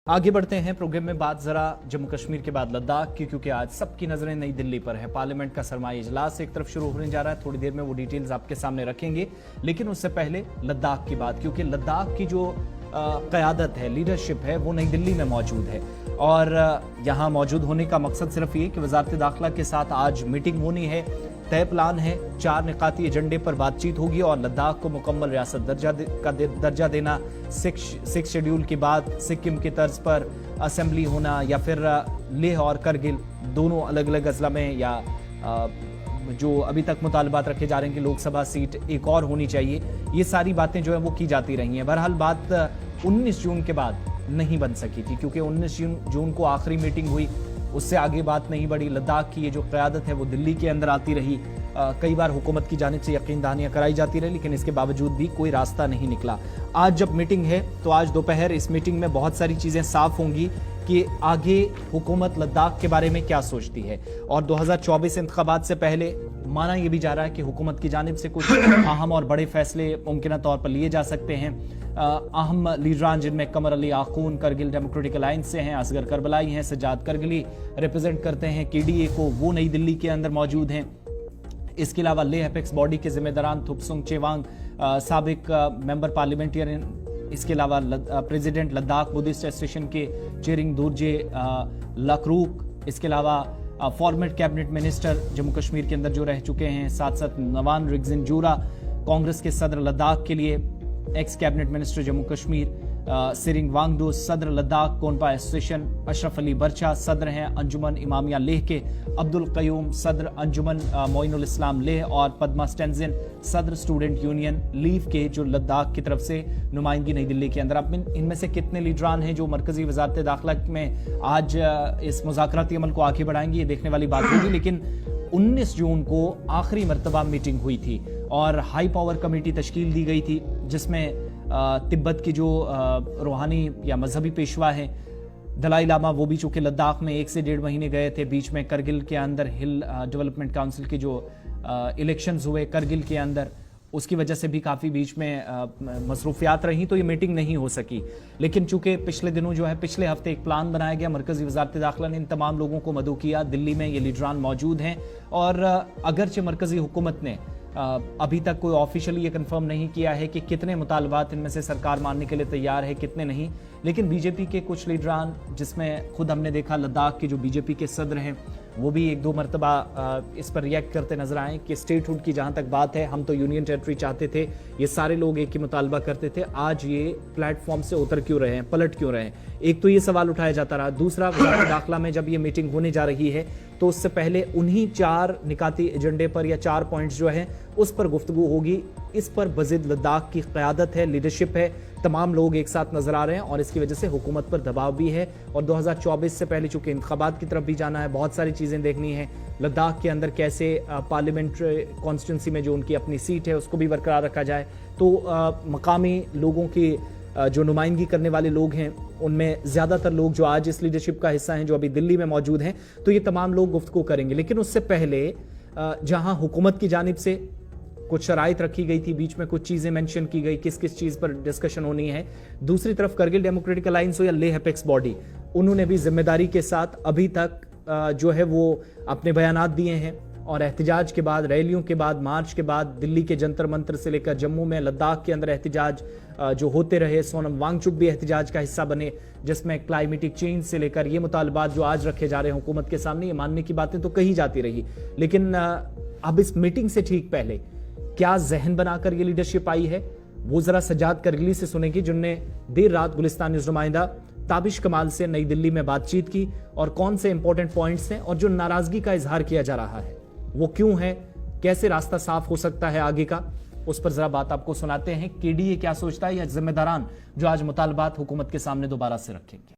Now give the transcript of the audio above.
आगे बढ़ते हैं प्रोग्राम में। बात जरा जम्मू कश्मीर के बाद लद्दाख की, क्योंकि आज सबकी नजरें नई दिल्ली पर है। पार्लियामेंट का सरमाई इजलास एक तरफ शुरू होने जा रहा है, थोड़ी देर में वो डिटेल्स आपके सामने रखेंगे। लेकिन उससे पहले लद्दाख की बात, क्योंकि लद्दाख की जो क़यादत है, लीडरशिप है, वो नई दिल्ली में मौजूद है। और यहाँ मौजूद होने का मकसद सिर्फ ये कि वजारत दाखिला के साथ आज मीटिंग होनी है। तय प्लान है, 4 निकाती एजेंडे पर बातचीत होगी और लद्दाख को मुकम्मल रियासत दर्जा देना, 6 शेड्यूल के बाद सिक्किम की तर्ज पर असेंबली होना, या फिर लेह और करगिल दोनों अलग अलग अजला में, या जो अभी तक मुतालबात रखे जा रहे हैं कि लोकसभा सीट एक और होनी चाहिए, ये सारी बातें जो है वो की जाती रही हैं। बहरहाल बात 19 जून के बाद नहीं बन सकी थी, क्योंकि 19 जून को आखिरी मीटिंग हुई, उससे आगे बात नहीं बढ़ी। लद्दाख की ये जो क़यादत है वो दिल्ली के अंदर आती रही। कई बार हुकूमत की जानिब से यकीन दहानियां कराई जाती रही, लेकिन इसके बावजूद भी कोई रास्ता नहीं निकला। आज जब मीटिंग है तो आज दोपहर इस मीटिंग में बहुत सारी चीज़ें साफ होंगी कि आगे हुकूमत लद्दाख के बारे में क्या सोचती है। और 2024 इंतखाबात से पहले माना यह भी जा रहा है कि हुकूमत की जानिब से कुछ अहम और बड़े फैसले मुमकिन तौर पर लिए जा सकते हैं। अहम लीडरान जिनमें कमर अली आखून करगिल डेमोक्रेटिक अलायंस से हैं, असगर करबलाई हैं, सज्जाद करगिली रिप्रेजेंट करते हैं KDA को, वो नई दिल्ली के अंदर मौजूद हैं। इसके अलावा लेह एपेक्स बॉडी के जिम्मेदारान थुपसुंग चेवांग साबिक मेंबर पार्लियामेंटेरियन, इसके अलावा प्रेसिडेंट लद्दाख बुद्धिस्ट एसोसिएशन के चेरिंग दुर्जे लकरूक, इसके अलावा former cabinet minister Jammu Kashmir के अंदर जो रह चुके हैं, साथ साथ नवान रिगजिन जूरा कांग्रेस के सदर लद्दाख के लिए, ex cabinet minister Jammu Kashmir Tsering Wangdu सदर लद्दाख कोनपा एसोसिएशन, अशरफ अली बर्चा सदर हैं अंजुमन इमामिया लेह के, अब्दुल कयूम सदर अंजुमन मोइनुल इस्लाम लेह, और पद्मा स्टेंजिन सदर स्टूडेंट यूनियन लीव के जो लद्दाख की तरफ से नुमाइंदगी नई दिल्ली के अंदर। अब इनमें से कितने लीडरान हैं जो मरकजी वजारत दाखिला में आज इस मुज़ाकराती अमल को आगे बढ़ाएंगे, ये देखने वाली बात होगी। लेकिन 19 जून को आखिरी मरतबा मीटिंग हुई थी और हाई पावर कमेटी तश्कील दी गई थी, जिसमें तिब्बत की जो रूहानी या मजहबी पेशवा हैं दलाई लामा, वो भी चूँकि लद्दाख में 1 से 1.5 महीने गए थे। बीच में करगिल के अंदर हिल डेवलपमेंट काउंसिल के जो इलेक्शंस हुए करगिल के अंदर, उसकी वजह से भी काफ़ी बीच में मसरूफियात रहीं, तो ये मीटिंग नहीं हो सकी। लेकिन चूँकि पिछले दिनों जो है, पिछले हफ्ते एक प्लान बनाया गया, मरकज़ी वज़ारत दाखिला ने इन तमाम लोगों को मदऊ किया। दिल्ली में ये लीडरान मौजूद हैं और अगरचे मरकज़ी हुकूमत ने अभी तक कोई ऑफिशियली ये कंफर्म नहीं किया है कि कितने मुतालबात इनमें से सरकार मानने के लिए तैयार है, कितने नहीं। लेकिन बीजेपी के कुछ लीडरान, जिसमें खुद हमने देखा लद्दाख के जो बीजेपी के सदर हैं, वो भी 1-2 मरतबा इस पर रिएक्ट करते नजर आए कि स्टेटहुड की जहाँ तक बात है, हम तो यूनियन टेरिटरी चाहते थे, ये सारे लोग एक ही मुतालबा करते थे, आज ये प्लेटफॉर्म से उतर क्यों रहे हैं, पलट क्यों रहे हैं। एक तो ये सवाल उठाया जाता रहा। दूसरा, वज़ारत दाखिला में जब ये मीटिंग होने जा रही है तो उससे पहले उन्हीं 4 निकाती एजेंडे पर या 4 पॉइंट्स जो हैं उस पर गुफ्तगू होगी। इस पर बज़िद लद्दाख की क़यादत है, लीडरशिप है, तमाम लोग एक साथ नजर आ रहे हैं और इसकी वजह से हुकूमत पर दबाव भी है। और 2024 से पहले चूंकि इंतखाबात की तरफ भी जाना है, बहुत सारी चीज़ें देखनी है। लद्दाख के अंदर कैसे पार्लियामेंट्री कॉन्स्टिट्यूंसी में जो उनकी अपनी सीट है उसको भी बरकरार रखा जाए, तो मकामी लोगों की जो नुमाइंदगी करने वाले लोग हैं उनमें ज़्यादातर लोग जो आज इस लीडरशिप का हिस्सा हैं, जो अभी दिल्ली में मौजूद हैं, तो ये तमाम लोग गुफ्तगू करेंगे। लेकिन उससे पहले जहां हुकूमत की जानिब से कुछ शराइत रखी गई थी, बीच में कुछ चीज़ें मेंशन की गई, किस किस चीज़ पर डिस्कशन होनी है। दूसरी तरफ करगिल डेमोक्रेटिक अलायंस हो या लेह एपेक्स बॉडी, उन्होंने भी जिम्मेदारी के साथ अभी तक जो है वो अपने बयानात दिए हैं। और एहतिजाज के बाद, रैलियों के बाद, मार्च के बाद, दिल्ली के जंतर मंतर से लेकर जम्मू में, लद्दाख के अंदर एहतिजाज जो होते रहे, सोनम वांगचुक भी एहतिजाज का हिस्सा बने, जिसमें क्लाइमेटिक चेंज से लेकर ये मुतालबात जो आज रखे जा रहे हैं हुकूमत के सामने, ये मानने की बातें तो कही जाती रही। लेकिन अब इस मीटिंग से ठीक पहले क्या जहन बनाकर ये लीडरशिप आई है, वो जरा सज्जाद करगिली से सुनेंगे, जिनने देर रात गुलिस्तान न्यूज़ नुमाइंदा ताबिश कमाल से नई दिल्ली में बातचीत की, और कौन से इंपॉर्टेंट पॉइंट्स हैं और जो नाराजगी का इजहार किया जा रहा है वो क्यों है, कैसे रास्ता साफ हो सकता है आगे का, उस पर जरा बात आपको सुनाते हैं। KDA क्या सोचता है, या जिम्मेदारान जो आज मुतालबात हुकूमत के सामने दोबारा से रखेंगे।